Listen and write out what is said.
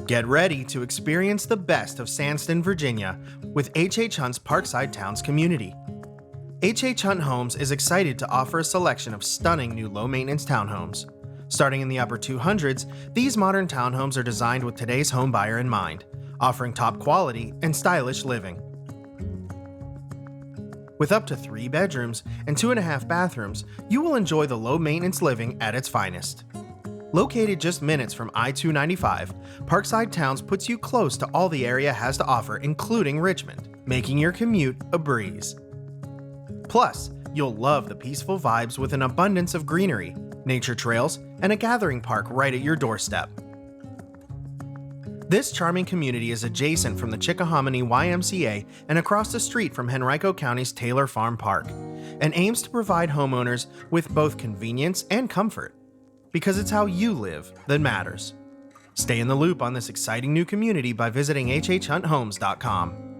Get ready to experience the best of Sandston, Virginia with HHHunt's Parkside Townes community. HHHunt Homes is excited to offer a selection of stunning new low-maintenance townhomes. Starting in the upper 200s, these modern townhomes are designed with today's home buyer in mind, offering top quality and stylish living. With up to 3 bedrooms and 2.5 bathrooms, you will enjoy the low-maintenance living at its finest. Located just minutes from I-295, Parkside Townes puts you close to all the area has to offer, including Richmond, making your commute a breeze. Plus, you'll love the peaceful vibes with an abundance of greenery, nature trails, and a gathering park right at your doorstep. This charming community is adjacent from the Chickahominy YMCA and across the street from Henrico County's Taylor Farm Park, and aims to provide homeowners with both convenience and comfort. Because it's how you live that matters. Stay in the loop on this exciting new community by visiting HHHuntHomes.com.